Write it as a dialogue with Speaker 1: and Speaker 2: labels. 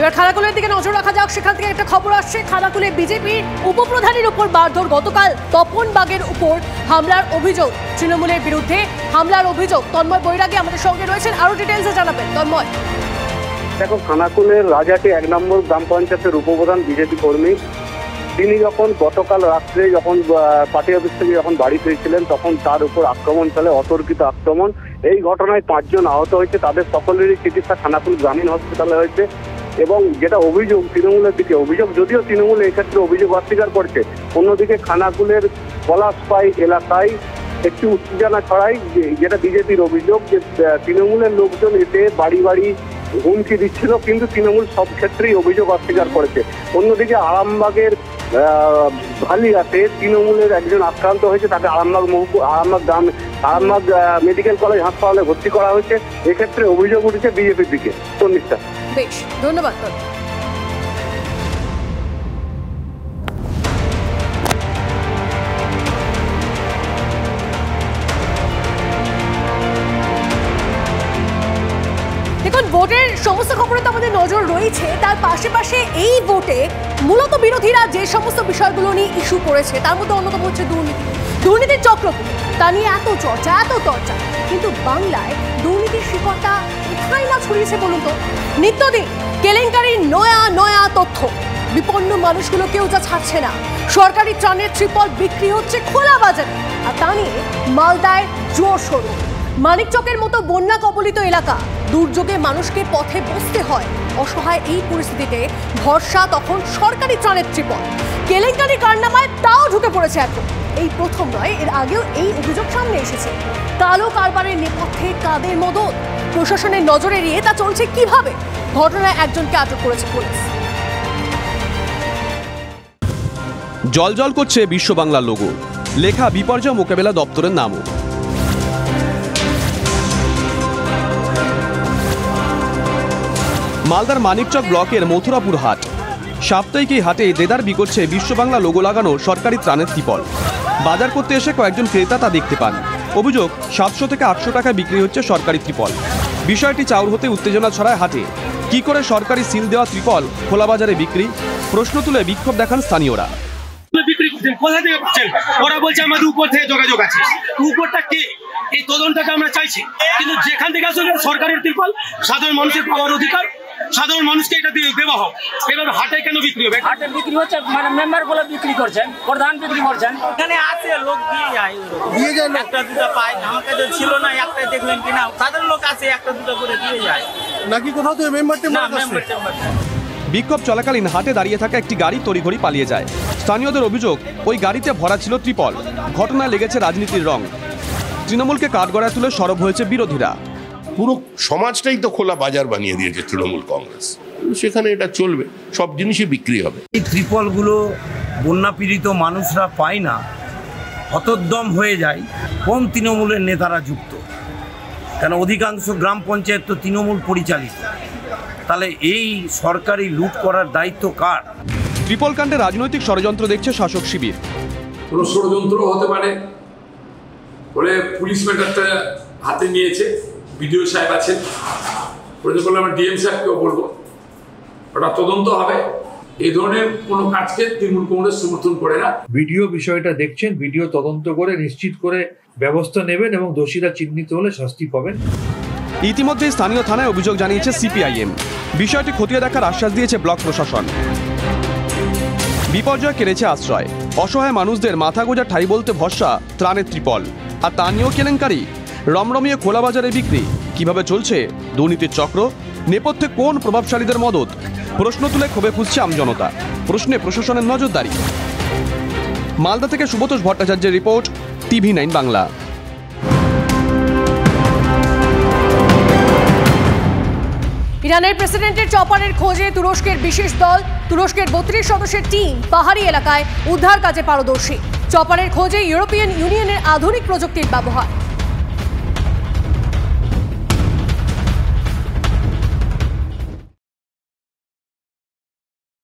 Speaker 1: এবার খানাকুলের দিকে নজর রাখা যাক। সেখান থেকে একটা খবর আসছে, খানাকুলে বিজেপির উপপ্রধানের উপর মারধর। গতকাল তপন বাগের উপর হামলার অভিযোগ, তৃণমূলের বিরুদ্ধে হামলার অভিযোগ। তন্ময় বৈরাগী আমাদের সঙ্গে রয়েছেন, আরো ডিটেলসে জানাবেন তন্ময়।
Speaker 2: দেখো, খানাকুলের রাজাটি 1 নম্বর গ্রাম পঞ্চায়েতের উপপ্রধান বিজেপি কর্মী, তিনি যখন গতকাল রাত্রে যখন পার্টি অফিস থেকে যখন বাড়ি ফিরছিলেন তখন তার উপর আক্রমণ চলে, অতর্কিত আক্রমণ। এই ঘটনায় 5 জন আহত হয়েছে, তাদের সকলেরই চিকিৎসা খানাকুল গ্রামীণ হসপিটালে হয়েছে। এবং যেটা অভিযোগ, তৃণমূলের দিকে অভিযোগ, যদিও তৃণমূল এক্ষেত্রে অভিযোগ অস্বীকার করছে, অন্যদিকে খানাকুলের পলাশপাই এলাকায় একটি উত্তেজনা ছড়ায়, যেটা বিজেপির অভিযোগ যে তৃণমূলের লোকজন এতে বাড়ি বাড়ি হুমকি দিচ্ছিল, কিন্তু তৃণমূল সব ক্ষেত্রেই অভিযোগ অস্বীকার করেছে। অন্যদিকে আরামবাগের ভালিয়াতে তৃণমূলের একজন আক্রান্ত হয়েছে, তাকে আরামবাগ মেডিকেল কলেজ হাসপাতালে ভর্তি করা হয়েছে। এক্ষেত্রে অভিযোগ উঠেছে বিজেপির দিকে। তন্নিষ্ঠা,
Speaker 1: বেশ, ধন্যবাদ। দেখুন, ভোটের সমস্ত খবরে তো আমাদের নজর রয়েছে, তার পাশে এই ভোটে মূলত বিরোধীরা যে সমস্ত বিষয়গুলো নিয়ে ইস্যু করেছে তার মধ্যে অন্যতম হচ্ছে দুর্নীতির চক্রকে। তা নিয়ে এত চর্চা, কিন্তু বাংলায় দুর্নীতির শিকড়টা কোথায় না ছড়িয়েছে বলুন তো? নিত্যদিন কেলেঙ্কারির নয়া তথ্য, বিপন্ন মানুষগুলো কেউ যা ছাড়ছে না। সরকারি ত্রাণের ত্রিপল বিক্রি হচ্ছে খোলা বাজারে, আর তা নিয়ে মালদায় জোর শোরু। মানিকচকের মতো বন্যা কবলিত এলাকা, দুর্যোগে মানুষকে পথে বসতে হয়। অসহায় এই পরিস্থিতিতে ভরসা তখন সরকারি ত্রাণের ত্রিপল। কেলেঙ্কারি কারনামায় তাও ঢুকে পড়েছে এখন। এই প্রথম নয়, এর আগেও এই অভিযোগ সামনে এসেছে। কালো কারবারের নেপথ্যে কাদের মদত? প্রশাসনের নজরে এড়িয়ে তা চলছে কিভাবে? ঘটনায় একজনকে আটক করেছে পুলিশ।
Speaker 3: জল করছে বিশ্ব বাংলার লোগো, লেখা বিপর্যয় মোকাবেলা দপ্তরের নামও। মালদার মানিকচক ব্লকের মথুরাপুর হাট, সাপ্তাহিক এই হাটে দেদার বিকোচ্ছে বিশ্ব বাংলা লোগো লাগানো সরকারি ত্রাণের ত্রিপল। বাজার করতে এসে কয়েকজন ক্রেতা তা দেখতে পান। অভিযোগ, 700 থেকে 800 টাকায় বিক্রি হচ্ছে সরকারি ত্রিপল। বিষয়টি চাউর হতে উত্তেজনা ছড়ায় হাটে। কি করে সরকারি সিল দেওয়া ত্রিপল খোলা বাজারে বিক্রি? প্রশ্ন তুলে বিক্ষোভ দেখান স্থানীয়রা।
Speaker 4: বিক্রি করছেন কোথা থেকে পাচ্ছেন? ওরা বলছে আমাদের উপর থেকে যোগাযোগ আছে। উপরটা কে? এই তদন্তটা আমরা চাইছি, কিন্তু যেখান থেকে আসলে সরকারের ত্রিপল, সাধারণ মানুষের পাওয়ার অধিকার, সাধারণ মানুষকে এটা দেওয়া হোক। এভাবে হাটে কেন বিক্রি হবে?
Speaker 5: হাটে বিক্রি হচ্ছে, মানে মেম্বার বলে বিক্রি করছেন, প্রধান বিক্রি করছেন। এখানে আছে লোক দিয়ে যায়, একটা দুটো পায়। আমার কাছে ছিল না, একটাই দেখলেন কিনা। সাধারণ লোক আছে, একটা দুটো করে দিয়ে যায়
Speaker 6: নাকি কোথাও তো মেম্বার
Speaker 3: বিক্ষোভ চলাকালীন হাটে দাঁড়িয়ে থাকা একটি গাড়ি তড়িঘড়ি পালিয়ে যায়। স্থানীয়দের অভিযোগ, ওই গাড়িতে ভরা ছিল ত্রিপল। ঘটনায় লেগেছে রাজনীতির রং। তৃণমূলকে কাঠগড়ায় তুলে সরব হয়েছে বিরোধীরা।
Speaker 7: পুরো সমাজটাই তো খোলা বাজার বানিয়ে দিয়েছে তৃণমূল কংগ্রেস, সেখানে এটা চলবে, সব জিনিসই বিক্রি হবে।
Speaker 8: এই ত্রিপলগুলো বন্যা পীড়িত মানুষরা পায় না, হতোদ্যম হয়ে যায়। কোন তৃণমূলের নেতারা যুক্ত? কেন অধিকাংশ গ্রাম পঞ্চায়েত তো তৃণমূল পরিচালিত। তাহলে এই সরকারি লুট করার দায়িত্ব কার?
Speaker 3: ত্রিপল কাণ্ডে রাজনৈতিক ষড়যন্ত্র দেখছে শাসক শিবির।
Speaker 9: কোনো ষড়যন্ত্র হতে পারে বলে পুলিশ ম্যাটারটা হাতে নিয়েছে। বিডিও সাহেব আছেন, প্রয়োজন আমরা ডিএম সাহেবকেও বলবো, ওটা তদন্ত হবে। এই ধরনের কোনো কাজকে তৃণমূল কংগ্রেস সমর্থন করে না।
Speaker 6: ভিডিও বিষয়টা দেখছেন, ভিডিও তদন্ত করে নিশ্চিত করে ব্যবস্থা নেবেন এবং দোষীরা চিহ্নিত হলে শাস্তি পাবেন।
Speaker 3: ইতিমধ্যে স্থানীয় থানায় অভিযোগ জানিয়েছে সিপিআইএম। বিষয়টি খতিয়ে দেখার আশ্বাস দিয়েছে ব্লক প্রশাসন। বিপর্যয় কেড়েছে আশ্রয়, অসহায় মানুষদের মাথা গোঁজা ঠাঁই বলতে ভরসা ত্রাণের ত্রিপল। আর তা নিয়েও কেলেঙ্কারি, রমরমিয়ে খোলা বাজারে বিক্রি। কিভাবে চলছে দুর্নীতির চক্র? নেপথ্যে কোন প্রভাবশালীদের মদত? প্রশ্ন তুলে ক্ষোভে ফুঁসছে আমজনতা। প্রশ্নে প্রশাসনের নজরদারি। মালদা থেকে সুব্রত ভট্টাচার্যের রিপোর্ট, TV9 বাংলা।
Speaker 1: ইরানের প্রেসিডেন্টের চপারের খোঁজে তুরস্কের বিশেষ দল। তুরস্কের 32 সদস্যের টিম পাহাড়ি এলাকায় উদ্ধার কাজে পারদর্শী। চপারের খোঁজে ইউরোপিয়ান ইউনিয়নের আধুনিক প্রযুক্তির ব্যবহার।